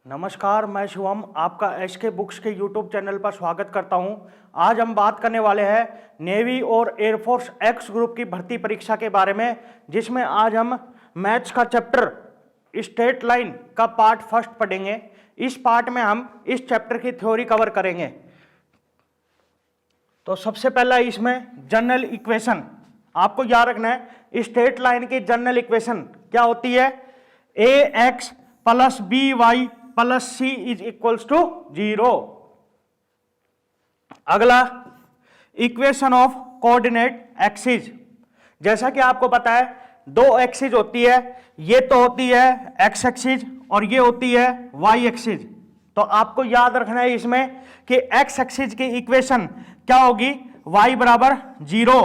नमस्कार, मैं शिवम आपका एसके बुक्स के यूट्यूब चैनल पर स्वागत करता हूं। आज हम बात करने वाले हैं नेवी और एयरफोर्स एक्स ग्रुप की भर्ती परीक्षा के बारे में, जिसमें आज हम मैथ्स का चैप्टर स्ट्रेट लाइन का पार्ट फर्स्ट पढ़ेंगे। इस पार्ट में हम इस चैप्टर की थ्योरी कवर करेंगे। तो सबसे पहला इसमें जनरल इक्वेशन आपको याद रखना है। स्ट्रेट लाइन की जनरल इक्वेशन क्या होती है? A x plus b y plus c is equals to 0। अगला इक्वेशन ऑफ कोऑर्डिनेट एक्सिस। जैसा कि आपको पता है दो एक्सिस होती है, ये तो होती है एक्स एक्सिस और ये होती है वाई एक्सिस। तो आपको याद रखना है इसमें कि एक्स एक्सिस की इक्वेशन क्या होगी? y बराबर 0।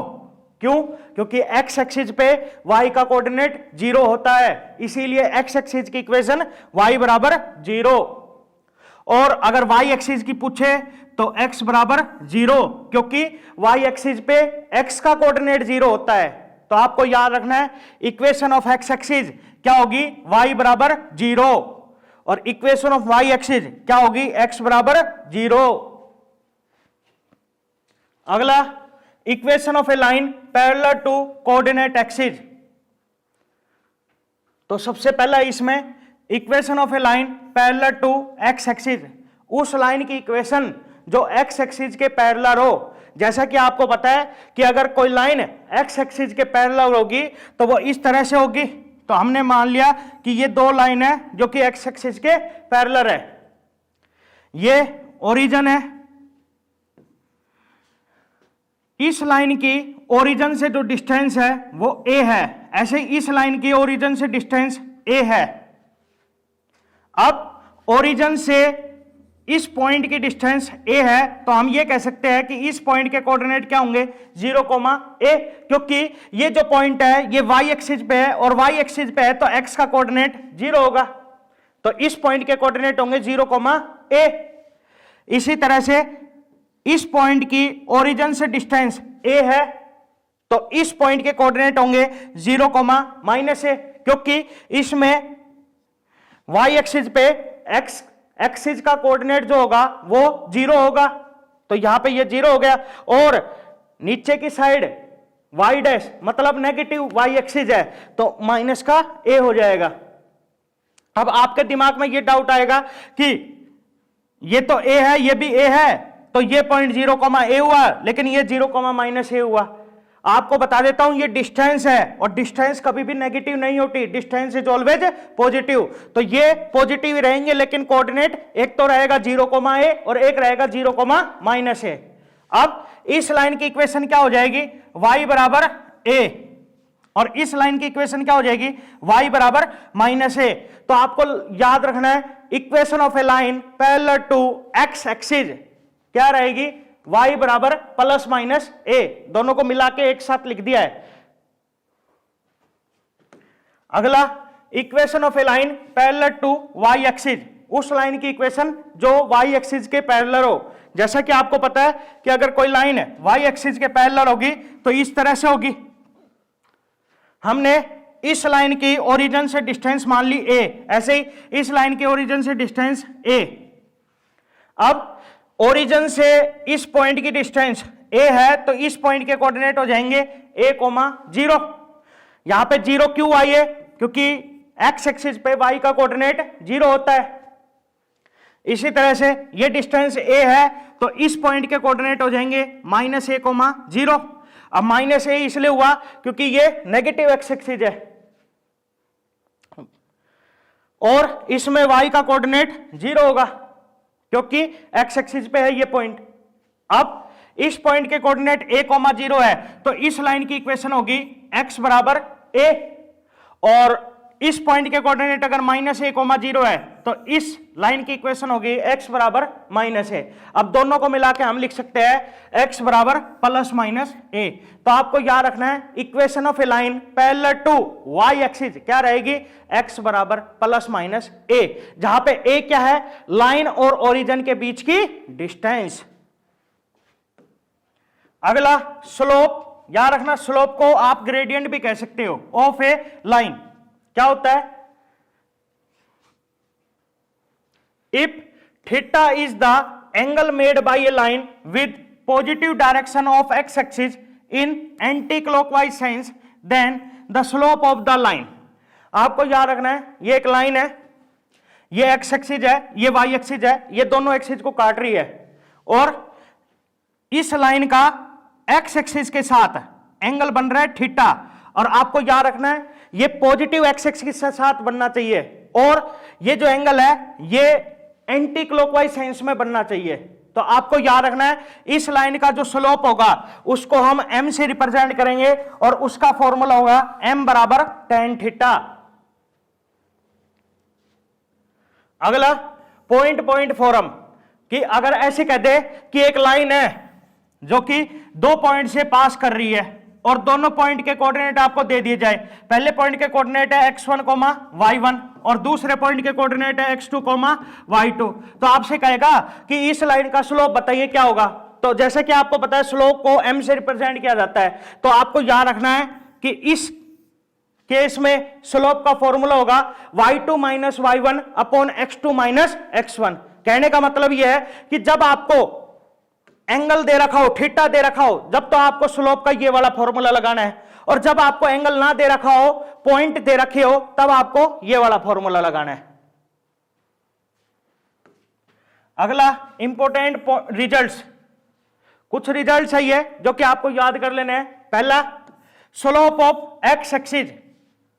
क्यों? क्योंकि एक्स एक्सिस पे y का कोऑर्डिनेट 0 होता है, इसीलिए एक्स एक्सिस की इक्वेशन y बराबर 0। और अगर y एक्सिस की पूछे तो x बराबर 0, क्योंकि y एक्सिस पे x का कोऑर्डिनेट 0 होता है। तो आपको याद रखना है इक्वेशन ऑफ एक्स एक्सिस क्या होगी? y बराबर 0। और इक्वेशन ऑफ y एक्सिस क्या होगी? x बराबर 0। अगला equation of a line parallel to coordinate axis. तो सबसे पहला इसमें equation of a line parallel to x axis, उस लाइन की इक्वेशन जो एक्स एक्सिस के पैरेलल हो। जैसा कि आपको पता है कि अगर कोई लाइन एक्स एक्सिस के पैरेलल होगी तो वो इस तरह से होगी। तो हमने मान लिया कि ये दो लाइन है जो कि एक्स एक्सिस के पैरेलल है। ये ओरिजिन है, इस लाइन की ओरिजिन से जो डिस्टेंस है वो a है। ऐसे इस लाइन की ओरिजिन से डिस्टेंस a है। अब ओरिजिन से इस पॉइंट की डिस्टेंस a है, तो हम ये कह सकते हैं कि इस पॉइंट के कोऑर्डिनेट क्या होंगे? 0, a, क्योंकि ये जो पॉइंट है ये y एक्सिस पे है और y एक्सिस पे है तो x का कोऑर्डिनेट 0 होगा। तो इस पॉइंट के कोऑर्डिनेट होंगे 0, a। इसी तरह से इस पॉइंट की ओरिजिन से डिस्टेंस a है, तो इस पॉइंट के कोऑर्डिनेट होंगे 0, -a, क्योंकि इसमें y एक्सिस पे x एक्सिस का कोऑर्डिनेट जो होगा वो 0 होगा। तो यहां पे ये 0 हो गया। और नीचे की साइड y डैश मतलब नेगेटिव y एक्सिस है, तो माइनस का a हो जाएगा। अब आपके दिमाग में ये डाउट आएगा कि ये तो a है, ये भी a है, तो ये पॉइंट 0, a हुआ, लेकिन ये 0, -a हुआ। आपको बता देता हूं ये डिस्टेंस है और डिस्टेंस कभी भी नेगेटिव नहीं होती, डिस्टेंस इज ऑलवेज पॉजिटिव। तो ये पॉजिटिव रहेंगे, लेकिन कोऑर्डिनेट एक तो रहेगा 0, a और एक रहेगा 0, -a। अब इस लाइन की इक्वेशन क्या हो जाएगी? y बराबर a, और इस लाइन की इक्वेशन क्या हो जाएगी? y बराबर -a। तो आपको याद रखना है equation of a line parallel to x axis क्या रहेगी? y बराबर +-a, दोनों को मिला के एक साथ लिख दिया है। अगला equation of a line parallel to y axis, उस लाइन की इक्वेशन जो y एक्सिस के पैरेलल हो। जैसा कि आपको पता है कि अगर कोई लाइन y एक्सिस के पैरेलल होगी तो इस तरह से होगी। हमने इस लाइन की ओरिजिन से डिस्टेंस मान ली a, ऐसे ही इस लाइन की ओरिजिन से डिस्टेंस a। अब ओरिजिन से इस पॉइंट की डिस्टेंस a है, तो इस पॉइंट के कोऑर्डिनेट हो जाएंगे a, 0। यहां पे 0 क्यों आई है? क्योंकि x एक्सिस पे y का कोऑर्डिनेट 0 होता है। इसी तरह से ये डिस्टेंस a है, तो इस पॉइंट के कोऑर्डिनेट हो जाएंगे -a, 0। अब -a इसलिए हुआ क्योंकि ये नेगेटिव x एक्सिस है और इसमें y का कोऑर्डिनेट 0 होगा, क्योंकि x एक्सिस पे है ये पॉइंट। अब इस पॉइंट के कोऑर्डिनेट a, 0 है, तो इस लाइन की इक्वेशन होगी x बराबर a, और इस पॉइंट के कोऑर्डिनेट अगर -a, 0 है, तो इस लाइन की इक्वेशन होगी x बराबर -a। अब दोनों को मिला के हम लिख सकते हैं x बराबर +-a। तो आपको याद रखना है equation of a line parallel to y axis क्या रहेगी? x बराबर +-a, जहां पे a क्या है? लाइन और ओरिजिन के बीच की डिस्टेंस। अगला स्लोप, याद रखना स्लोप को आप ग्रेडियंट भी कह सकते हो ऑफ ए लाइन। क्या होता है? If theta is the angle made by a line with positive direction of x axis in anticlockwise sense then the slope of the line. आपको याद रखना है ये एक लाइन है, ये एक्स एक्सिस है, ये वाई एक्सिस है, ये दोनों एक्सिस को काट रही है और इस लाइन का एक्स एक्सिस के साथ एंगल बन रहा है थीटा। और आपको याद रखना है ये पॉजिटिव एक्स एक्सिस के साथ बनना चाहिए और ये जो एंगल है ये एंटी क्लॉकवाइज सेंस में बनना चाहिए। तो आपको याद रखना है इस लाइन का जो स्लोप होगा उसको हम m से रिप्रेजेंट करेंगे और उसका फॉर्मूला होगा m बराबर tan थीटा। अगला पॉइंट फॉर्म कि अगर ऐसे कह दे कि एक लाइन है जो कि 2 पॉइंट से पास कर रही है और दोनों पॉइंट के कोऑर्डिनेट आपको दे दिए जाए, पहले पॉइंट के कोऑर्डिनेट है x1, y1 और दूसरे पॉइंट के कोऑर्डिनेट है x2, y2, तो आपसे कहेगा कि इस लाइन का स्लोप बताइए क्या होगा। तो जैसे कि आपको पता है स्लोप को m से रिप्रेजेंट किया जाता है, तो आपको याद रखना है कि इस केस में स्लोप का फॉर्मूला होगा y2 minus y1 upon x2 minus x1। कहने का मतलब यह है कि जब आपको एंगल दे रखा हो, थीटा दे रखा हो, जब तो आपको स्लोप का ये वाला फॉर्मूला लगाना है और जब आपको एंगल ना दे रखा हो, पॉइंट दे रखे हो, तब आपको ये वाला फॉर्मूला लगाना है। अगला इंपॉर्टेंट रिजल्ट्स, कुछ रिजल्ट्स है ये जो कि आपको याद कर लेने हैं। पहला स्लोप ऑफ एक्स एक्सिस,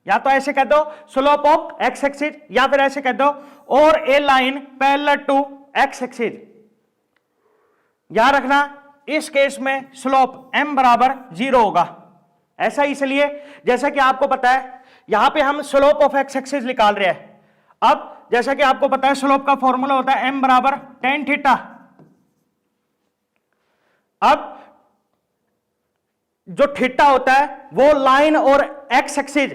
या तो ऐसे कह दो स्लोप ऑफ एक्स एक्सिस या फिर ऐसे कह दो और a line parallel to x axis. याद रखना इस केस में स्लोप m बराबर 0 होगा। ऐसा इसलिए जैसा कि आपको पता है यहां पे हम स्लोप ऑफ एक्स एक्सिस निकाल रहे हैं। अब जैसा कि आपको पता है स्लोप का फॉर्मूला होता है m बराबर tan थीटा। अब जो थीटा होता है वो लाइन और x axis,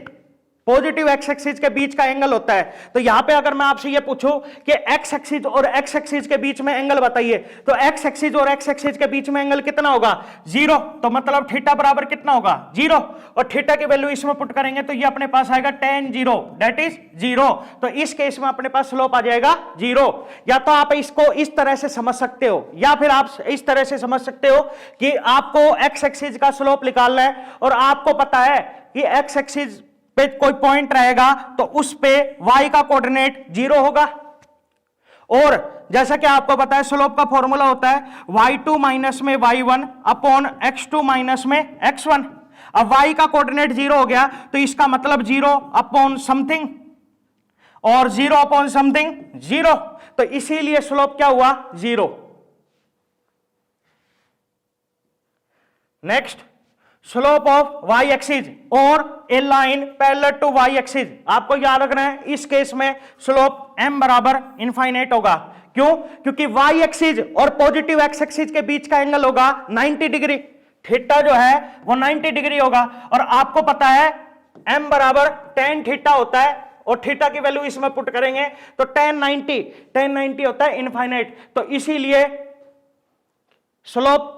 positive x axis के बीच का एंगल होता है। तो यहां पे अगर मैं आपसे ये पूछूं कि एक्स एक्सिस और एक्स एक्सिस के बीच में एंगल बताइए, तो एक्स एक्सिस और एक्स एक्सिस के बीच में एंगल कितना होगा 0, तो मतलब थीटा बराबर कितना होगा 0 और थीटा की वैल्यू इसमें पुट करेंगे तो ये अपने पास आएगा tan 0 दैट इज 0। तो इस केस में अपने पास स्लोप आ जाएगा 0। या तो आप इसको इस तरह से समझ सकते हो या फिर आप इस तरह से समझ सकते हो कि आपको एक्स एक्सिस का स्लोप निकालना है और आपको पता है कि एक्स एक्सिस पे कोई पॉइंट रहेगा तो उस पे y का कोऑर्डिनेट 0 होगा। और जैसा कि आपको पता है स्लोप का फॉर्मूला होता है y2 माइनस में y1 अपॉन x2 माइनस में x1। अब y का कोऑर्डिनेट 0 हो गया तो इसका मतलब 0 अपॉन समथिंग और 0 अपॉन समथिंग 0, तो इसीलिए स्लोप क्या हुआ 0। Next slope of y axis और a line parallel to y axis. आपको याद रखना है इस केस में स्लोप m बराबर इनफाइनाइट होगा। क्यों? क्योंकि y एक्सिस और पॉजिटिव x एक्सिस के बीच का एंगल होगा 90 डिग्री, थीटा जो है वो 90 डिग्री होगा और आपको पता है m बराबर tan थीटा होता है और थीटा की वैल्यू इसमें पुट करेंगे तो tan 90 होता है इनफाइनाइट। तो इसीलिए स्लोप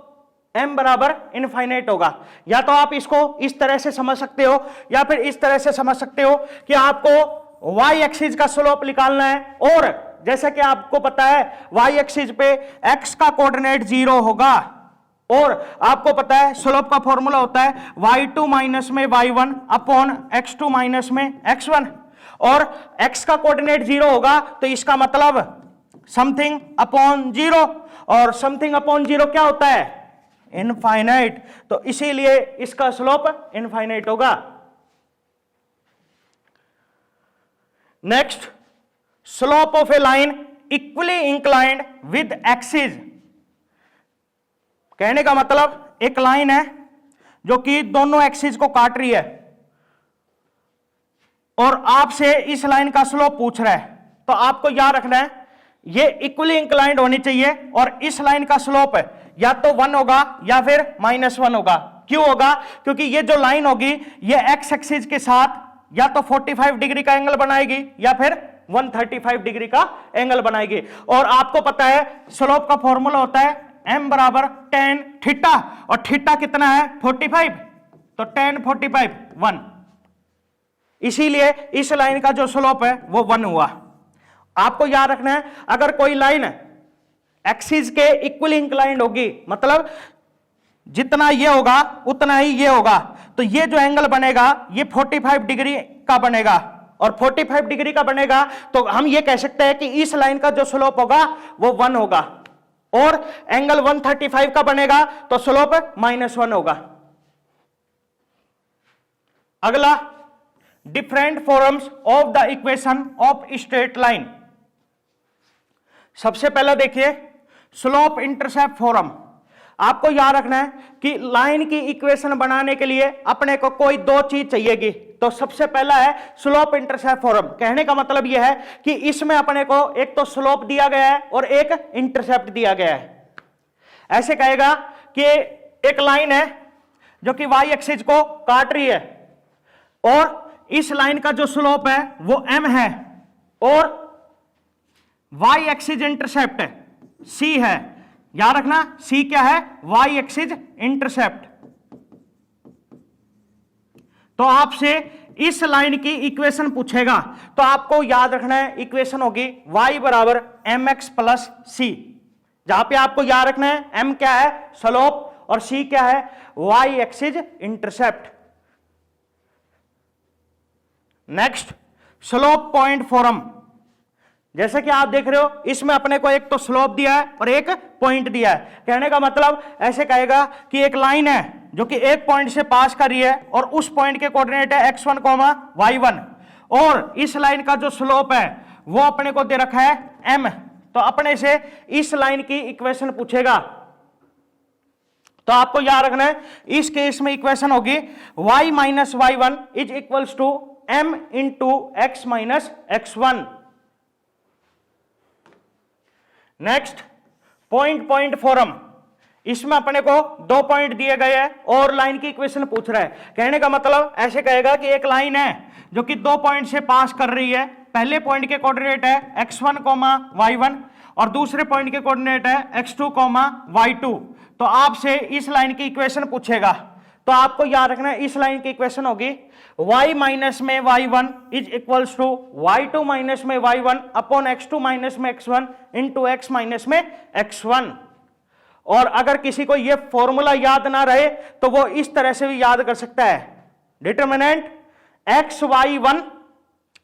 m बराबर इनफाइनाइट होगा। या तो आप इसको इस तरह से समझ सकते हो या फिर इस तरह से समझ सकते हो कि आपको y एक्सिस का स्लोप निकालना है और जैसा कि आपको पता है y एक्सिस पे x का कोऑर्डिनेट 0 होगा और आपको पता है स्लोप का फॉर्मूला होता है y2 माइनस में y1 अपॉन x2 माइनस में x1 और x का कोऑर्डिनेट 0 होगा तो इसका मतलब समथिंग अपॉन 0 और समथिंग अपॉन 0 क्या होता है इनफाइनाइट, तो इसीलिए इसका स्लोप इनफाइनाइट होगा। Next slope of a line equally inclined with axis. कहने का मतलब एक लाइन है जो कि दोनों एक्सिस को काट रही है और आपसे इस लाइन का स्लोप पूछ रहा है, तो आपको याद रखना है ये इक्वली इंक्लाइंड होनी चाहिए और इस लाइन का स्लोप है या तो 1 होगा या फिर -1 होगा। क्यों होगा? क्योंकि ये जो लाइन होगी ये एक्स एक्सिस के साथ या तो 45 डिग्री का एंगल बनाएगी या फिर 135 डिग्री का एंगल बनाएगी। और आपको पता है स्लोप का फॉर्मूला होता है m बराबर tan थीटा और थीटा कितना है 45, तो tan 45 1, इसीलिए इस लाइन का जो स्लोप है वो 1 हुआ। आपको याद रखना है, अगर कोई लाइन एक्सिस के इक्वली इंक्लाइंड होगी, मतलब जितना ये होगा उतना ही ये होगा, तो ये जो एंगल बनेगा ये 45 डिग्री का बनेगा, और 45 डिग्री का बनेगा तो हम ये कह सकते हैं कि इस लाइन का जो स्लोप होगा वो 1 होगा, और एंगल 135 का बनेगा तो स्लोप -1 होगा। अगला, different forms of the equation of straight line. सबसे पहला देखिए स्लोप इंटरसेप्ट फॉर्म। आपको याद रखना है कि लाइन की इक्वेशन बनाने के लिए अपने को कोई दो चीज चाहिएगी, तो सबसे पहला है स्लोप इंटरसेप्ट फॉर्म। कहने का मतलब यह है कि इसमें अपने को एक तो स्लोप दिया गया है और एक इंटरसेप्ट दिया गया है। ऐसे कहेगा कि एक लाइन है जो कि y एक्सिस को काट रही है, और इस लाइन का जो स्लोप है वो m है, और y एक्सिस इंटरसेप्ट c है। याद रखना c क्या है, y एक्सिस इंटरसेप्ट। तो आपसे इस लाइन की इक्वेशन पूछेगा, तो आपको याद रखना है इक्वेशन होगी y बराबर mx प्लस c, जहां पे आपको याद रखना है m क्या है स्लोप और c क्या है y axis intercept. Next, slope point form. जैसे कि आप देख रहे हो इसमें अपने को एक तो स्लोप दिया है और एक पॉइंट दिया है। कहने का मतलब ऐसे कहेगा कि एक लाइन है जो कि एक पॉइंट से पास कर रही है, और उस पॉइंट के कोऑर्डिनेट है x1, y1, और इस लाइन का जो स्लोप है वो अपने को दे रखा है m। तो अपने से इस लाइन की इक्वेशन पूछेगा, तो आपको याद रखना है इस केस में इक्वेशन होगी y minus y1 is equals to m into x minus x1। Next, point form. इसमें अपने को दो पॉइंट दिए गए हैं और लाइन की इक्वेशन पूछ रहा है। कहने का मतलब ऐसे कहेगा कि एक लाइन है जो कि दो पॉइंट से पास कर रही है। पहले पॉइंट के कोऑर्डिनेट है x1, y1, और दूसरे पॉइंट के कोऑर्डिनेट है x2, y2। तो आपसे इस लाइन की इक्वेशन पूछेगा, तो आपको याद रखना है इस लाइन की इक्वेशन होगी y माइनस में y1 is equals to y2 minus में y1 अपॉन x2 माइनस में x1 इंटू x माइनस में x1। और अगर किसी को यह फॉर्मूला याद ना रहे तो वो इस तरह से भी याद कर सकता है, डिटरमिनेंट x y1,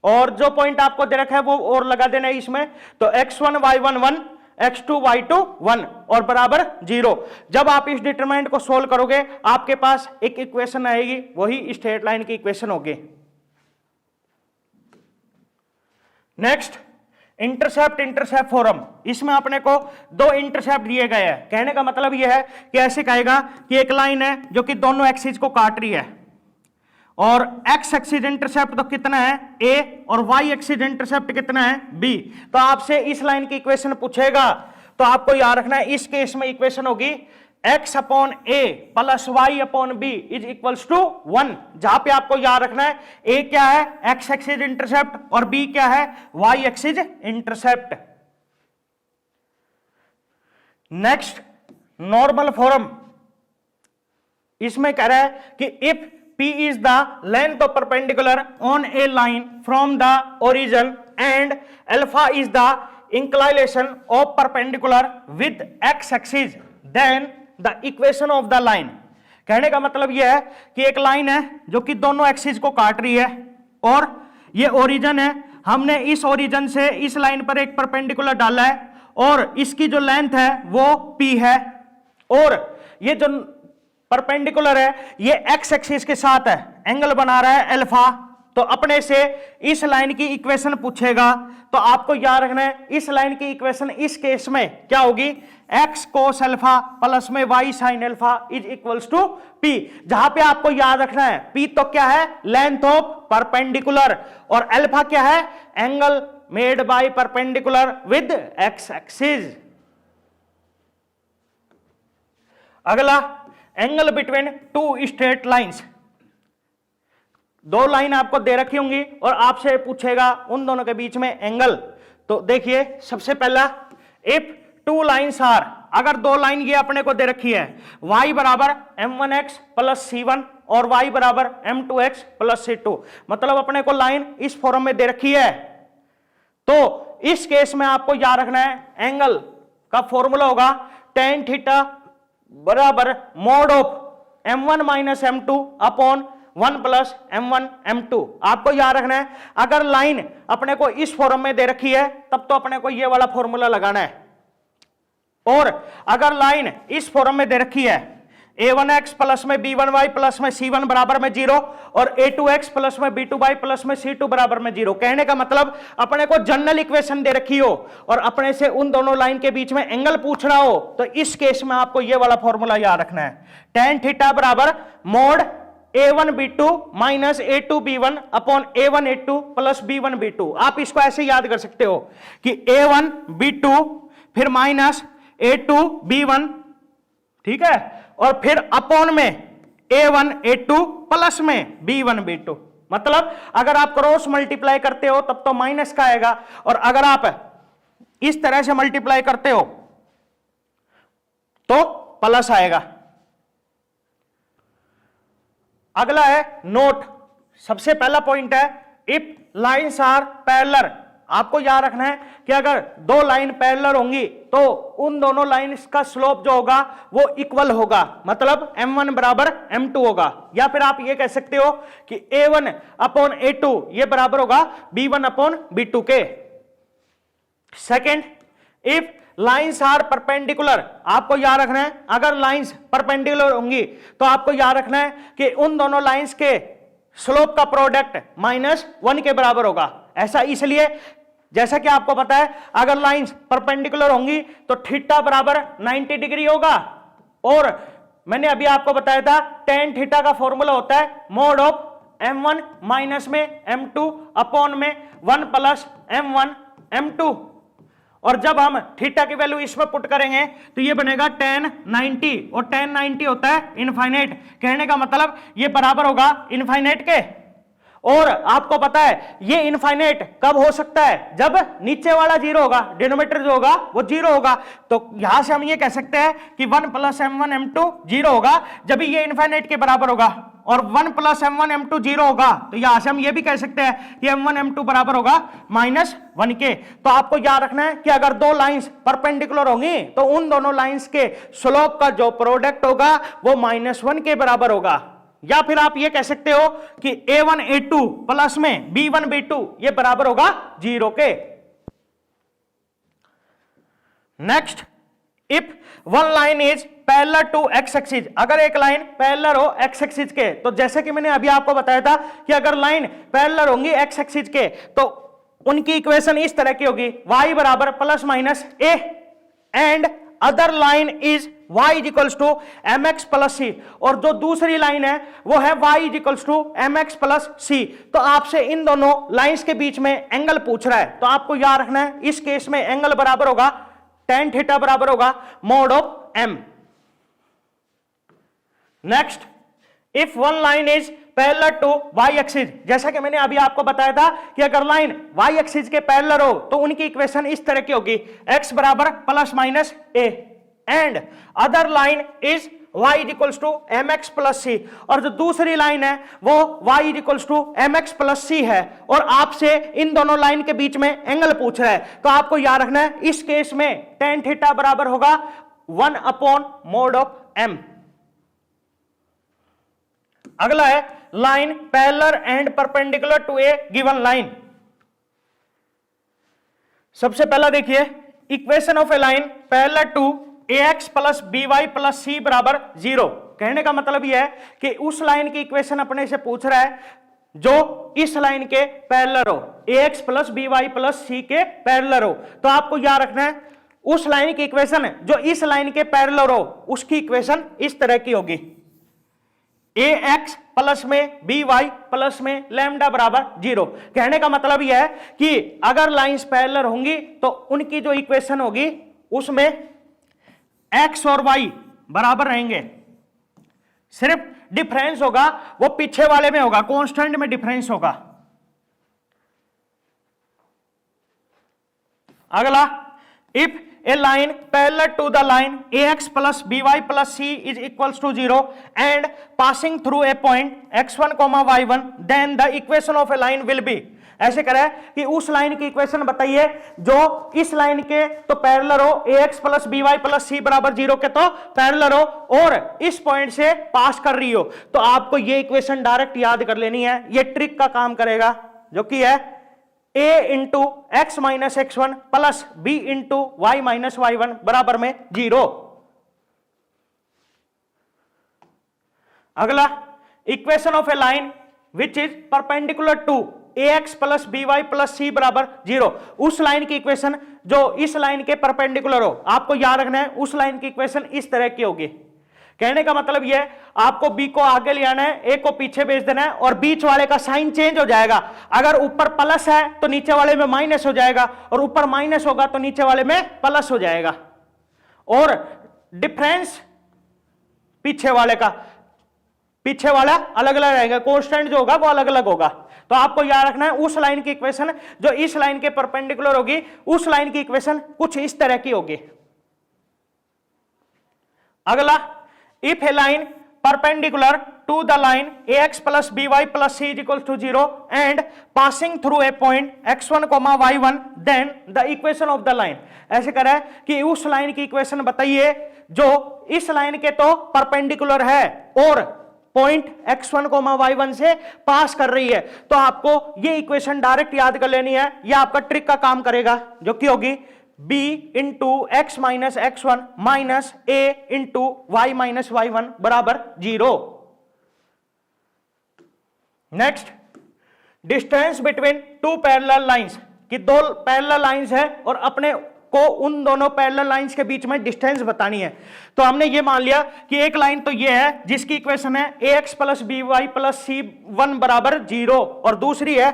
और जो पॉइंट आपको दे रखा है वो और लगा देना है इसमें, तो x1 y1 1, x2 y2 1 और बराबर 0। जब आप इस डिटरमिनेंट को सोल्व करोगे आपके पास एक इक्वेशन आएगी, वही स्ट्रेट लाइन की इक्वेशन होगी। Next, intercept form. इसमें अपने को दो इंटरसेप्ट दिए गए हैं। कहने का मतलब यह है कि ऐसे कहेगा कि एक लाइन है जो कि दोनों एक्सिस को काट रही है, और x एक्सिस इंटरसेप्ट तो कितना है a, और y एक्सिस इंटरसेप्ट कितना है b। तो आपसे इस लाइन की इक्वेशन पूछेगा, तो आपको याद रखना है इस केस में इक्वेशन होगी x upon a plus y upon b is equals to 1, जहां पे आपको याद रखना है a क्या है x एक्सिस इंटरसेप्ट और b क्या है y axis intercept. Next, normal form. इसमें कह रहा है कि if P is the length of perpendicular on a line from the origin and alpha is the inclination of perpendicular with x axis, then the equation of the line। कहने का मतलब यह है कि एक लाइन है जो कि दोनों एक्सिस को काट रही है, और ये ओरिजिन है। हमने इस ओरिजिन से इस लाइन पर एक परपेंडिकुलर डाला है, और इसकी जो लेंथ है वो P है, और ये जो परपेंडिकुलर है ये x एक्सिस के साथ है, एंगल बना रहा है अल्फा। तो अपने से इस लाइन की इक्वेशन पूछेगा, तो आपको याद रखना है इस लाइन की इक्वेशन इस केस में क्या होगी x cos अल्फा प्लस में y sin alpha is equals to p, जहां पे आपको याद रखना है p तो क्या है लेंथ ऑफ परपेंडिकुलर, और अल्फा क्या है angle made by perpendicular with x axis. अगला, angle between two straight lines. दो लाइन आपको दे रखी होंगी और आपसे पूछेगा उन दोनों के बीच में एंगल। तो देखिए सबसे पहला, इफ टू लाइंस आर, अगर दो लाइन ये अपने को दे रखी है y बराबर m1x प्लस c1 और y बराबर m2x प्लस c2, मतलब अपने को लाइन इस फॉर्म में दे रखी है, तो इस केस में आपको याद रखना है एंगल का फॉर्मूला होगा tan थीटा बराबर mode of m1 minus m2 upon 1 plus m1 m2। आपको याद रखना है अगर लाइन अपने को इस फॉर्म में दे रखी है तब तो अपने को ये वाला फॉर्मूला लगाना है, और अगर लाइन इस फॉर्म में दे रखी है a1x प्लस में b1y प्लस में c1 बराबर में 0 और a2x प्लस में b2y प्लस में c2 बराबर में 0। कहने का मतलब अपने को जनरल इक्वेशन दे रखी हो और अपने से उन दोनों लाइन के बीच में एंगल पूछ रहा हो तो इस केस में आपको यह वाला फॉर्मूला याद रखना है tan थीटा बराबर mode a1 b2 minus a2 b1 upon a1 a2 plus b1 b2। आप इसको ऐसे याद कर सकते हो कि a1 b2 फिर माइनस a2 b1, ठीक है, और फिर अपॉन में a1 a2 प्लस में b1 b2। मतलब अगर आप क्रॉस मल्टीप्लाई करते हो तब तो माइनस का आएगा, और अगर आप इस तरह से मल्टीप्लाई करते हो तो प्लस आएगा। अगला है नोट। सबसे पहला पॉइंट है इफ लाइन्स आर पैरेलल। आपको याद रखना है कि अगर दो लाइन पैरेलल होंगी तो उन दोनों लाइन्स का स्लोप जो होगा वो इक्वल होगा, मतलब m1 बराबर m2 होगा। या फिर आप ये कह सकते हो कि a1 अपॉन a2 ये बराबर होगा b1 अपॉन b2 के। Second, if lines are perpendicular. आपको याद रखना है अगर लाइन्स परपेंडिकुलर होंगी तो आपको याद रखना है कि उन दोनों लाइन्स के स्लोप का प्रोडक्ट -1 के बराबर होगा। ऐसा इसलिए जैसा कि आपको पता है अगर लाइंस परपेंडिकुलर होंगी तो थीटा बराबर 90 डिग्री होगा, और मैंने अभी आपको बताया था tan थीटा का फॉर्मूला होता है मोड ऑफ m1 माइनस में m2 अपॉन में 1 प्लस m1 m2। और जब हम थीटा की वैल्यू इसमें पुट करेंगे तो ये बनेगा tan 90, और tan 90 होता है इनफाइनाइट। कहने का मतलब ये बराबर होगा इनफाइनाइट के। और आपको पता है ये इनफाइनाइट कब हो सकता है, जब नीचे वाला 0 होगा, डिनोमिनेटर जो होगा वो 0 होगा। तो यहां से हम ये कह सकते हैं कि 1 प्लस m1 m2 0 होगा जब ये इनफाइनाइट के बराबर होगा, और 1 प्लस m1 m2 0 होगा तो यहां से हम ये भी कह सकते हैं कि m1 m2 बराबर होगा -1 के। तो आपको याद रखना है कि अगर दो लाइंस परपेंडिकुलर होंगी तो उन दोनों लाइंस के स्लोप का जो प्रोडक्ट होगा वो -1 के बराबर होगा। या फिर आप ये कह सकते हो कि a1 a2 प्लस में b1 b2 ये बराबर होगा 0 के। Next, if one line is parallel to x axis. अगर एक लाइन पैरेलल हो एक्स एक्सिस के, तो जैसे कि मैंने अभी आपको बताया था कि अगर लाइन पैरेलल होंगी एक्स एक्सिस के तो उनकी इक्वेशन इस तरह की होगी y बराबर plus minus a and other line is y is equals to mx plus c, और जो दूसरी लाइन है वो है y is equals to mx plus c. तो आपसे इन दोनों लाइंस के बीच में एंगल पूछ रहा है, तो आपको याद रखना है इस केस में एंगल बराबर होगा tan थीटा बराबर होगा mod of m। Next, if one line is parallel to y axis. जैसा कि मैंने अभी आपको बताया था कि अगर लाइन y एक्सिस के पैरेलल हो तो उनकी इक्वेशन इस तरह की होगी x बराबर plus minus a and other line is y is equals to mx plus c, और जो दूसरी लाइन है वो y is equals to mx plus c है, और आपसे इन दोनों लाइन के बीच में एंगल पूछ रहा है। तो आपको याद रखना है इस केस में tan थीटा बराबर होगा 1 अपॉन मोड ऑफ m। अगला है line parallel and perpendicular to a given line. सबसे पहला देखिए equation of a line parallel to ax plus by plus c बराबर 0। कहने का मतलब यह है कि उस लाइन की इक्वेशन अपने से पूछ रहा है जो इस लाइन के पैरेलल हो, ax प्लस by प्लस सी के पैरेलल हो। तो आपको याद रखना है उस लाइन की इक्वेशन जो इस लाइन के पैरेलल हो उसकी इक्वेशन इस तरह की होगी ax प्लस में by प्लस में लैम्डा बराबर 0। कहने का मतलब यह है कि अगर लाइंस पैरेलल होंगी तो उनकी जो इक्वेशन होगी उसमें x और y बराबर रहेंगे, सिर्फ डिफरेंस होगा वो पीछे वाले में होगा, कांस्टेंट में डिफरेंस होगा। अगला, if a line parallel to the line ax plus by plus c is equals to 0 and passing through a point x1 y1, then the equation of a line will be, ऐसे करा है कि उस line की equation बताइए जो इस line के तो पैरेलल हो, ax plus by plus c बराबर 0 के तो पैरेलल हो और इस पॉइंट से पास कर रही हो। तो आपको ये इक्वेशन डायरेक्ट याद कर लेनी है, ये ट्रिक का काम करेगा जो कि है a into x minus x1 plus b into y minus y1 बराबर में 0। अगला, equation of a line which is perpendicular to ax plus by plus c बराबर 0। उस लाइन की इक्वेशन जो इस लाइन के परपेंडिकुलर हो, आपको याद रखना है उस लाइन की इक्वेशन इस तरह की होगी। कहने का मतलब यह है आपको b को आगे ले आना है, a को पीछे भेज देना है और बीच वाले का साइन चेंज हो जाएगा। अगर ऊपर प्लस है तो नीचे वाले में माइनस हो जाएगा और ऊपर माइनस होगा तो नीचे वाले में प्लस हो जाएगा और डिफरेंस पीछे वाले का, पीछे वाला अलग अलग रहेगा, कांस्टेंट जो होगा वो अलग अलग होगा। तो आपको याद रखना है उस लाइन की इक्वेशन जो इस लाइन के परपेंडिकुलर होगी, उस लाइन की इक्वेशन कुछ इस तरह की होगी। अगला, if a line perpendicular to the line ax plus by plus c is equals to 0 and passing through a point x1, y1, then the equation of the line, ऐसे करा है कि उस लाइन की इक्वेशन बताइए जो इस लाइन के तो परपेंडिकुलर है और पॉइंट x1, y1 से पास कर रही है। तो आपको ये इक्वेशन डायरेक्ट याद कर लेनी है, ये आपका ट्रिक का काम करेगा जो कि होगी b into x minus x1 minus a into y minus y1 बराबर 0। Next, distance between two parallel lines, कि दो पैरेलल लाइंस है और अपने को उन दोनों पैरेलल लाइंस के बीच में डिस्टेंस बतानी है। तो हमने ये मान लिया कि एक लाइन तो ये है जिसकी इक्वेशन है ax plus by plus c1 बराबर 0 और दूसरी है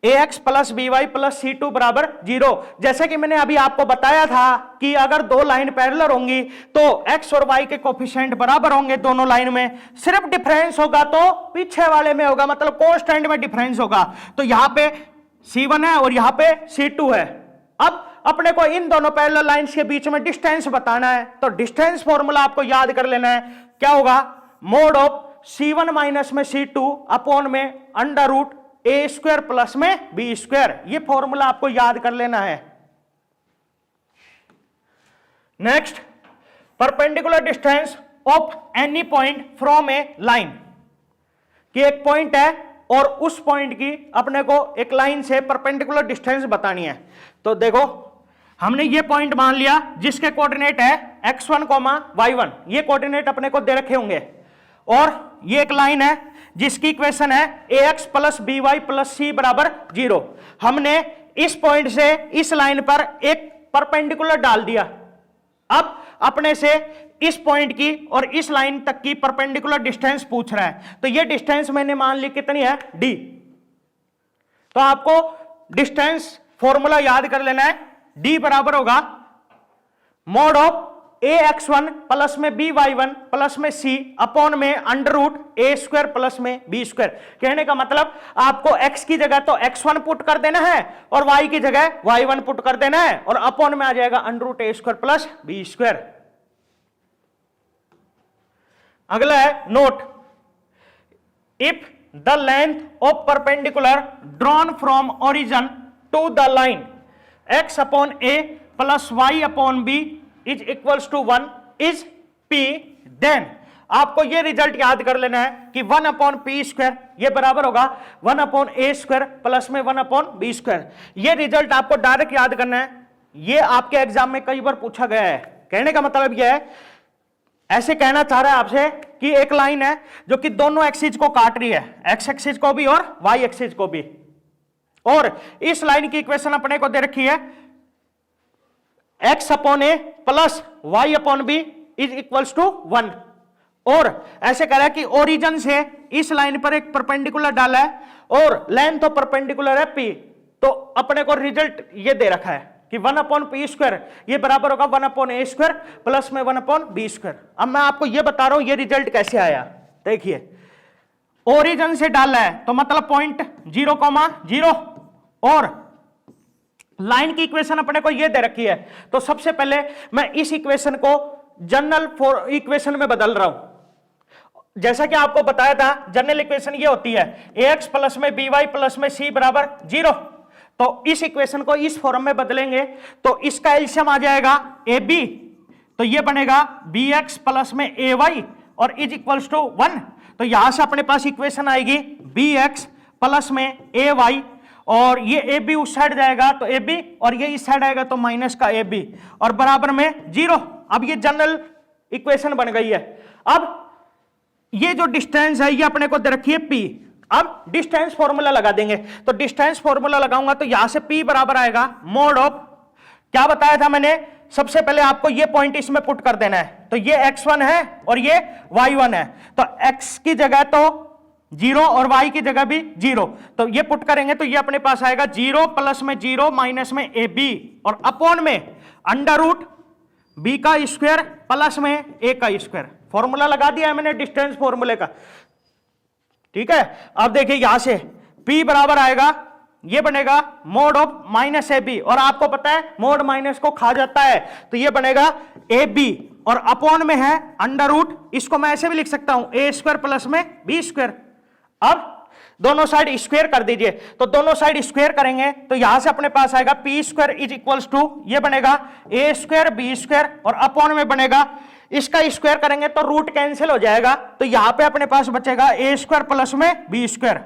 ax plus by plus c2 बराबर 0। जैसे कि मैंने अभी आपको बताया था कि अगर दो लाइन पैरेलल होंगी तो x और y के कोफिशिएंट बराबर होंगे दोनों लाइन में, सिर्फ डिफरेंस होगा तो पीछे वाले में होगा, मतलब कांस्टेंट में डिफरेंस होगा। तो यहां पे c1 है और यहां पे c2 है। अब अपने को इन दोनों पैरेलल लाइंस के बीच में डिस्टेंस बताना है, तो डिस्टेंस फॉर्मूला आपको याद कर लेना है। क्या होगा? मोड ऑफ c1 माइनस में c2 अपॉन में under root a square plus में b स्क्वायर, ये फॉर्मूला आपको याद कर लेना है। Next, perpendicular distance of any point from a line, कि एक पॉइंट है और उस पॉइंट की अपने को एक लाइन से परपेंडिकुलर डिस्टेंस बतानी है। तो देखो हमने ये पॉइंट मान लिया जिसके कोऑर्डिनेट है x1, y1, ये कोऑर्डिनेट अपने को दे रखे होंगे और ये एक लाइन है जिसकी इक्वेशन है ax plus by plus c बराबर 0। हमने इस पॉइंट से इस लाइन पर एक परपेंडिकुलर डाल दिया। अब अपने से इस पॉइंट की और इस लाइन तक की परपेंडिकुलर डिस्टेंस पूछ रहा है, तो ये डिस्टेंस मैंने मान ली कितनी है d। तो आपको डिस्टेंस फॉर्मूला याद कर लेना है, d बराबर होगा मोड ऑफ ax1 प्लस में by1 प्लस में c अपॉन में under root a square plus में b स्क्वायर। कहने का मतलब आपको x की जगह तो x1 पुट कर देना है और y की जगह y1 पुट कर देना है और अपॉन में आ जाएगा under root a square plus b square. अगला है note, if the length of perpendicular drawn from origin to the line x upon a plus y upon b is equals to 1 is p, then आपको ये result याद कर लेना है कि 1 upon P square ये बराबर होगा 1 अपॉन a स्क्वायर प्लस में 1 अपॉन b स्क्वायर। ये रिजल्ट आपको डायरेक्ट याद करना है, ये आपके एग्जाम में कई बार पूछा गया है। कहने का मतलब यह है, ऐसे कहना चाह रहा है आपसे कि एक लाइन है जो कि दोनों एक्सिस को काट रही है, x एक्सिस को भी और y एक्सिस को भी, और इस लाइन की इक्वेशन अपने को दे रखी है x upon a plus y upon b is equals to 1। और ऐसे कह रहा है कि ओरिजिन से इस लाइन पर एक परपेंडिकुलर डाला है और लेंथ ऑफ परपेंडिकुलर है p, तो अपने को रिजल्ट ये दे रखा है कि 1 अपॉन पी स्क्वायर ये बराबर होगा 1 अपॉन ए स्क्वायर प्लस में 1 अपॉन बी स्क्वायर। अब मैं आपको ये बता रहा हूं ये रिजल्ट कैसे आया। देखिए ओरिजिन से डाला है तो मतलब पॉइंट 0, 0 और लाइन की इक्वेशन अपने को ये दे रखी है, तो सबसे पहले मैं इस इक्वेशन को जनरल इक्वेशन में बदल रहा हूं। जैसा कि आपको बताया था जनरल इक्वेशन ये होती है ax प्लस में by प्लस में c बराबर 0। तो इस इक्वेशन को इस फॉर्म में बदलेंगे तो इसका एलसीएम आ जाएगा ab, तो ये बनेगा bx प्लस में ay और इज इक्वल्स टू 1। तो यहां से अपने पास इक्वेशन आएगी bx प्लस में ay और ये ए बी उस साइड जाएगा तो ए बी और ये इस साइड आएगा तो माइनस का ए बी और बराबर में 0। अब ये जनरल इक्वेशन बन गई है। अब ये जो डिस्टेंस है ये अपने को दे रखी है पी। अब डिस्टेंस फॉर्मूला लगा देंगे, तो डिस्टेंस फॉर्मूला लगाऊंगा तो यहां से पी बराबर आएगा मोड ऑफ, क्या बताया था मैंने, सबसे पहले आपको ये पॉइंट इसमें पुट कर देना है। तो ये x1 है और ये y1 है, तो x की जगह तो 0 और y की जगह भी 0, तो ये पुट करेंगे तो ये अपने पास आएगा 0 प्लस में 0 माइनस में ए बी और अपॉन में अंडर रूट बी का स्क्वायर प्लस में ए का स्क्वायर। फॉर्मूला लगा दिया है मैंने डिस्टेंस फॉर्मूले का, ठीक है। अब देखिए यहां से p बराबर आएगा, ये बनेगा mod of minus a b और आपको पता है मोड माइनस को खा जाता है, तो ये बनेगा ए बी और अपॉन में है अंडर रूट, इसको मैं ऐसे भी लिख सकता हूं ए स्क्वायर प्लस में बी स्क्वायर। अब दोनों साइड स्क्वायर कर दीजिए, तो दोनों साइड स्क्वायर करेंगे तो यहां से अपने पास आएगा p square is equals to ये बनेगा ए स्क्वायर बी स्क्वायर और अपॉन में बनेगा, इसका स्क्वायर करेंगे तो रूट कैंसिल हो जाएगा, तो यहां पे अपने पास बचेगा ए स्क्वायर प्लस में बी स्क्वायर।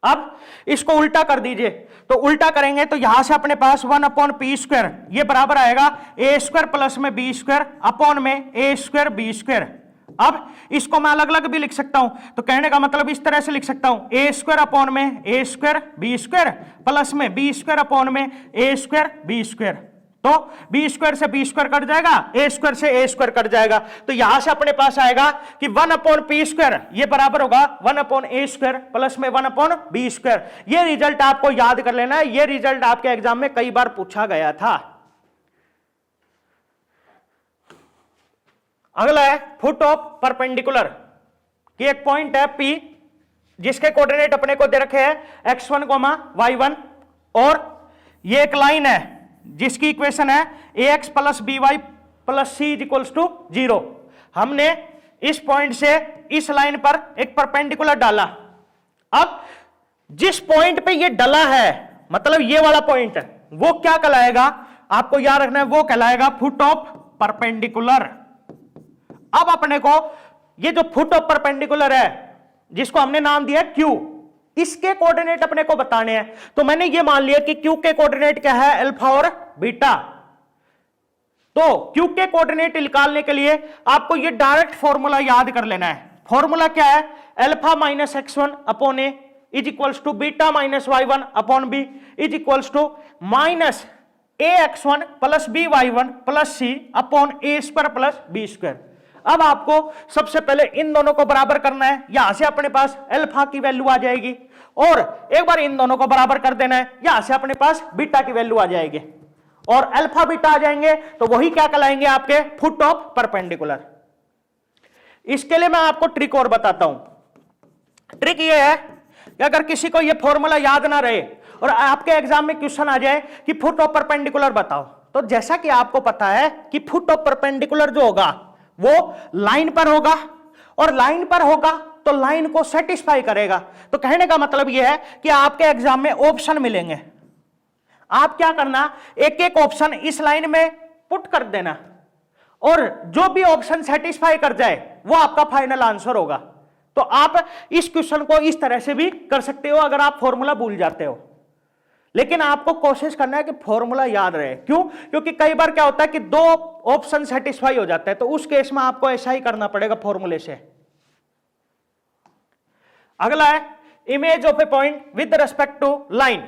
अब इसको उल्टा कर दीजिए, तो उल्टा करेंगे तो यहां से अपने पास 1 अपॉन पी स्क्वायर ये बराबर आएगा ए स्क्वायर प्लस में बी स्क्वायर अपॉन में ए स्क्वायर बी स्क्वायर। अब इसको मैं अलग अलग भी लिख सकता हूं, तो कहने का मतलब इस तरह से लिख सकता हूं ए स्क्वायर अपॉन में ए स्क्वायर बी स्क्वायर प्लस में बी स्क्वायर अपॉन में ए स्क्वायर बी स्क्वायर। तो बी स्क्वायर से बी स्क्वायर कट जाएगा, ए स्क्वायर से ए स्क्वायर कट जाएगा, तो यहां से अपने पास आएगा कि 1 अपॉन पी स्क्वायर ये बराबर होगा 1 अपॉन ए स्क्वायर प्लस में 1 अपॉन बी स्क्वायर। ये रिजल्ट आपको याद कर लेना है, ये रिजल्ट आपके एग्जाम में कई बार पूछा गया था। अगला है फुट ऑफ परपेंडिकुलर, कि एक पॉइंट है P जिसके कोऑर्डिनेट अपने को दे रखे हैं x1, y1 और ये एक लाइन है जिसकी इक्वेशन है ax plus by plus c equals to 0। हमने इस पॉइंट से इस लाइन पर एक परपेंडिकुलर डाला। अब जिस पॉइंट पे ये डला है मतलब ये वाला पॉइंट है वो क्या कहलाएगा, आपको याद रखना है, वो कहलाएगा फुट ऑफ परपेंडिकुलर। अब अपने को ये जो फुट ऑफ परपेंडिकुलर है जिसको हमने नाम दिया Q, इसके कोऑर्डिनेट अपने को बताने हैं, तो मैंने ये मान लिया कि Q के कोऑर्डिनेट क्या है अल्फा और बीटा। तो Q के कोऑर्डिनेट निकालने के लिए आपको ये डायरेक्ट फॉर्मूला याद कर लेना है। फॉर्मूला क्या है, alpha minus x1 upon a is equals to beta minus y1 upon b is equals to minus ax1 plus by1 plus c upon a square plus b square. अब आपको सबसे पहले इन दोनों को बराबर करना है, यहां से अपने पास अल्फा की वैल्यू आ जाएगी और एक बार इन दोनों को बराबर कर देना है, यहां से अपने पास बीटा की वैल्यू आ जाएगी और अल्फा बीटा आ जाएंगे तो वही क्या कहलाएंगे आपके फुट ऑफ परपेंडिकुलर। इसके लिए मैं आपको ट्रिक और बताता हूं। ट्रिक ये है कि अगर किसी को ये फॉर्मूला याद ना रहे और आपके एग्जाम में क्वेश्चन आ जाए कि फुट ऑफ परपेंडिकुलर बताओ, तो जैसा कि आपको पता है कि फुट ऑफ परपेंडिकुलर जो होगा वो लाइन पर होगा और लाइन पर होगा तो लाइन को सेटिस्फाई करेगा। तो कहने का मतलब यह है कि आपके एग्जाम में ऑप्शन मिलेंगे, आप क्या करना, एक एक ऑप्शन इस लाइन में पुट कर देना और जो भी ऑप्शन सेटिस्फाई कर जाए वो आपका फाइनल आंसर होगा। तो आप इस क्वेश्चन को इस तरह से भी कर सकते हो अगर आप फॉर्मूला भूल जाते हो, लेकिन आपको कोशिश करना है कि फॉर्मूला याद रहे। क्यों? क्योंकि कई बार क्या होता है कि दो ऑप्शन सेटिस्फाई हो जाते हैं, तो उस केस में आपको ऐसा ही करना पड़ेगा फॉर्मूले से। अगला है image of a point with respect to line,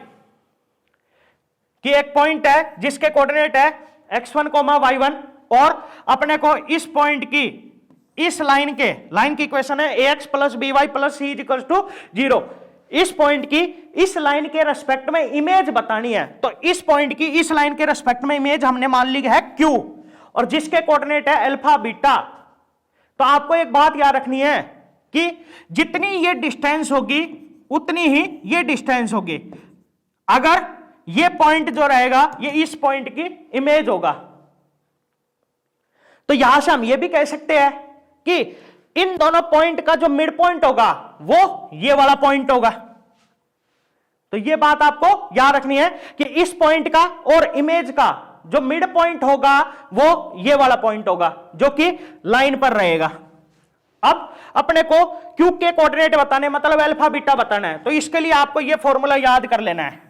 कि एक पॉइंट है जिसके कोऑर्डिनेट है x1, y1 और अपने को इस पॉइंट की इस लाइन की इक्वेशन है ax plus by plus c equal to 0। इस पॉइंट की इस लाइन के रेस्पेक्ट में इमेज बतानी है, तो इस पॉइंट की इस लाइन के रेस्पेक्ट में इमेज हमने मान ली है Q और जिसके कोऑर्डिनेट है अल्फा बीटा। तो आपको एक बात याद रखनी है कि जितनी ये डिस्टेंस होगी उतनी ही ये डिस्टेंस होगी। अगर ये पॉइंट जो रहेगा ये इस पॉइंट की इमेज होगा। तो यहां से हम ये भी कह सकते हैं कि इन दोनों पॉइंट का जो मिड पॉइंट होगा वो ये वाला पॉइंट होगा। तो ये बात आपको याद रखनी है कि इस पॉइंट का और इमेज का जो मिड पॉइंट होगा वो ये वाला पॉइंट होगा जो कि लाइन पर रहेगा। अब अपने को क्यू के कोऑर्डिनेट बताने मतलब अल्फा बीटा बताना है, तो इसके लिए आपको ये फॉर्मूला याद कर लेना है।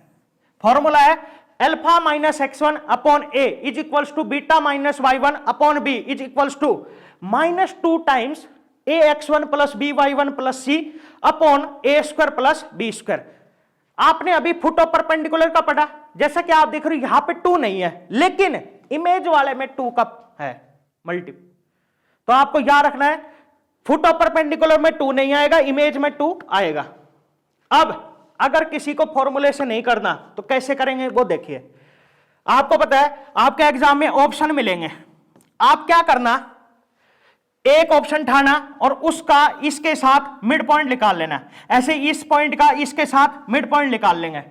फॉर्मूला है alpha minus x1 upon a is equals to beta minus y1 upon b is equals to -2 times ax1 plus by1 plus c upon a square plus b square. आपने अभी फुट ऑफ परपेंडिकुलर का पढ़ा, जैसा कि आप देख रहे हो यहां पे 2 नहीं है लेकिन इमेज वाले में 2 का है मल्टीपल। तो आपको याद रखना है फुट ऑफ परपेंडिकुलर में 2 नहीं आएगा, इमेज में 2 आएगा। अब अगर किसी को फॉर्मूले से नहीं करना तो कैसे करेंगे वो देखिए। आपको पता है आपके एग्जाम में ऑप्शन मिलेंगे, आप क्या करना, एक ऑप्शन उठाना और उसका इसके साथ मिड पॉइंट निकाल लेना। ऐसे इस पॉइंट का इसके साथ मिड पॉइंट निकाल लेंगे।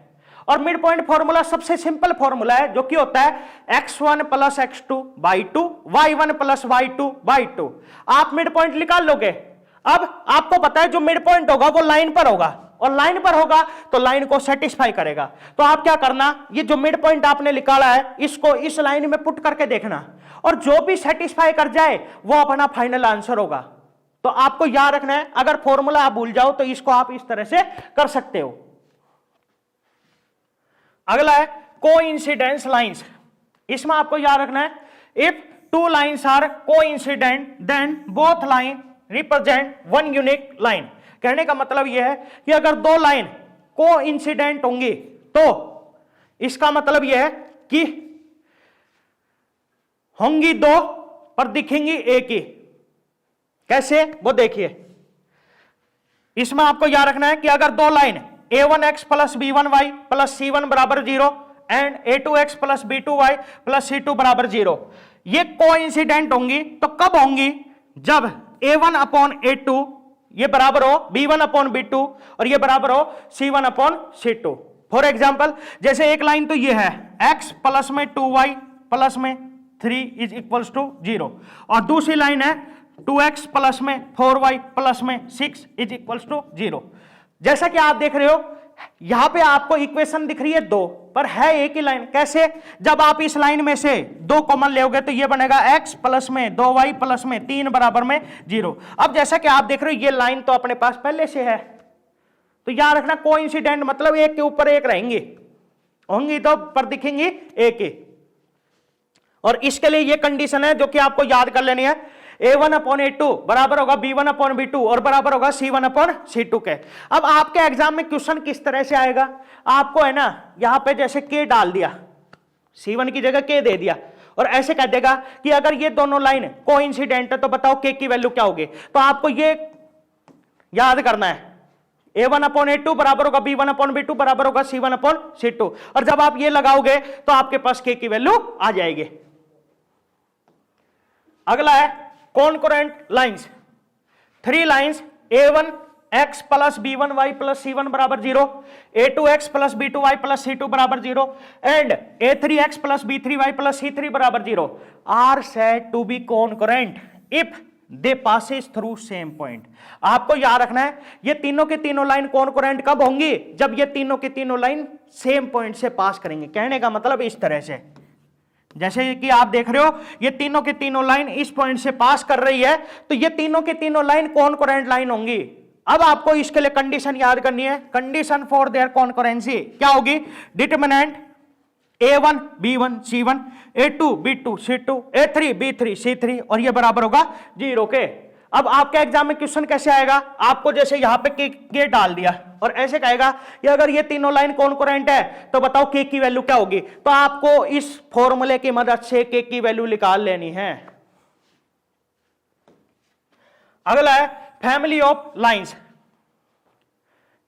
और मिड पॉइंट फॉर्मूला सबसे सिंपल फॉर्मूला है जो कि होता है x1 plus x2 by 2 y1 plus y2 by 2। आप मिड पॉइंट निकाल लोगे। अब आपको पता है जो मिड पॉइंट होगा वो लाइन पर होगा और लाइन पर होगा तो लाइन को सेटिस्फाई करेगा। तो आप क्या करना, ये जो मिड पॉइंट आपने निकाला है इसको इस लाइन में पुट करके देखना और जो भी सेटिस्फाई कर जाए वो अपना फाइनल आंसर होगा। तो आपको याद रखना है, अगर फॉर्मूला आप भूल जाओ तो इसको आप इस तरह से कर सकते हो। अगला है कोइंसिडेंस लाइंस। इसमें आपको याद रखना है if 2 lines are coincident then both line represent 1 unique line. कहने का मतलब यह है कि अगर 2 लाइन कोइंसिडेंट होंगी तो इसका मतलब यह है कि होंगी 2 पर दिखेंगी एक ही। कैसे वो देखिए। इसमें आपको याद रखना है कि अगर 2 line a1x plus b1y plus c1 बराबर 0 and a2x plus b2y plus c2 बराबर 0 ये कोइंसिडेंट होंगी तो कब होंगी, जब a1 अपॉन a2 ये बराबर हो b1 अपॉन b2 और ये बराबर हो c1 upon c2। For example जैसे एक लाइन तो ये है x प्लस में 2y प्लस में 3 इज इक्वल्स टू 0 और दूसरी लाइन है 2x प्लस में 4y प्लस में 6 इज इक्वल्स टू 0। जैसा कि आप देख रहे हो यहां पे आपको इक्वेशन दिख रही है 2 पर है एक ही लाइन। कैसे, जब आप इस लाइन में से 2 कॉमन लेओगे तो ये बनेगा x प्लस में 2y प्लस में 3 बराबर में 0। अब जैसा कि आप देख रहे हो ये लाइन तो अपने पास पहले से है, तो याद रखना कोइंसिडेंट मतलब एक के ऊपर एक रहेंगी, होंगी तो पर दिखेंगी एक ही। और इसके लिए ये कंडीशन है जो कि आपको याद कर लेनी है, a1 अपॉन a2 बराबर होगा b1 अपॉन b2 और बराबर होगा c1 अपॉन c2 के। अब आपके एग्जाम में क्वेश्चन किस तरह से आएगा, आपको है ना यहां पे जैसे k डाल दिया, c1 की जगह k दे दिया और ऐसे कह देगा कि अगर ये दोनों लाइन कोइंसिडेंट है तो बताओ k की वैल्यू क्या होगी। तो आपको ये याद करना है a1 अपॉन a2 बराबर होगा b1 अपॉन b2 बराबर होगा c1 अपॉन c2 और जब आप ये लगाओगे तो आपके पास k की वैल्यू आ जाएगी। अगला है concurrent lines. 3 lines a1 x plus b1y plus c1 बराबर 0, a2x plus b2y plus c2 बराबर 0 and a3x plus b3y plus c3 बराबर 0 are said to be concurrent if they passes through same point. आपको याद रखना है ये तीनों के तीनों लाइन कॉन्करेंट कब होंगी, जब ये तीनों के तीनों लाइन सेम पॉइंट से पास करेंगे। कहने का मतलब इस तरह से, जैसे कि आप देख रहे हो ये तीनों के तीनों लाइन इस पॉइंट से पास कर रही है तो ये तीनों के तीनों लाइन कॉन्करेंट लाइन होंगी। अब आपको इसके लिए कंडीशन याद करनी है, कंडीशन फॉर देयर कॉन्करेंसी क्या होगी, determinant a1 b1 c1 a2 b2 c2 a3 b3 c3 और ये बराबर होगा 0 के। अब आपके एग्जाम में क्वेश्चन कैसे आएगा, आपको जैसे यहां पे के डाल दिया और ऐसे कहेगा कि अगर ये तीनों लाइन कॉन्करेंट है तो बताओ के की वैल्यू क्या होगी। तो आपको इस फॉर्मूले की मदद से के की वैल्यू निकाल लेनी है। अगला है फैमिली ऑफ लाइंस।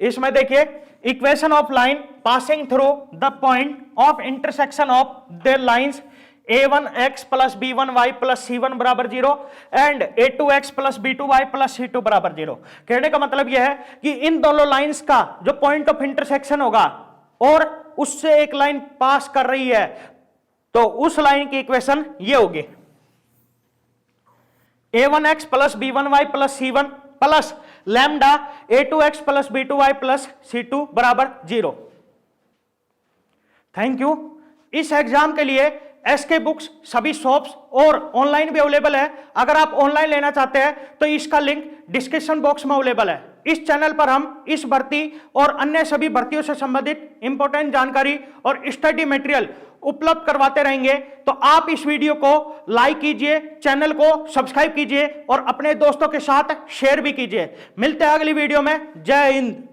इसमें देखिए equation of line passing through the point of intersection of the lines a1x plus b1y plus c1 बराबर 0 and a2x plus b2y plus c2 बराबर 0। कहने का मतलब यह है कि इन दोनों लाइंस का जो पॉइंट ऑफ इंटरसेक्शन होगा और उससे एक लाइन पास कर रही है, तो उस लाइन की इक्वेशन ये होगी a1x plus b1y plus c1 plus lambda a2x plus b2y plus c2 बराबर 0। Thank you. इस एग्जाम के लिए एसके बुक्स सभी शॉप्स और ऑनलाइन भी अवेलेबल है। अगर आप ऑनलाइन लेना चाहते हैं तो इसका लिंक डिस्क्रिप्शन बॉक्स में अवेलेबल है। इस चैनल पर हम इस भर्ती और अन्य सभी भर्तियों से संबंधित इंपॉर्टेंट जानकारी और स्टडी मटेरियल उपलब्ध करवाते रहेंगे। तो आप इस वीडियो को लाइक कीजिए, चैनल को सब्सक्राइब कीजिए और अपने दोस्तों के साथ शेयर भी कीजिए। मिलते हैं अगली वीडियो में। जय हिंद।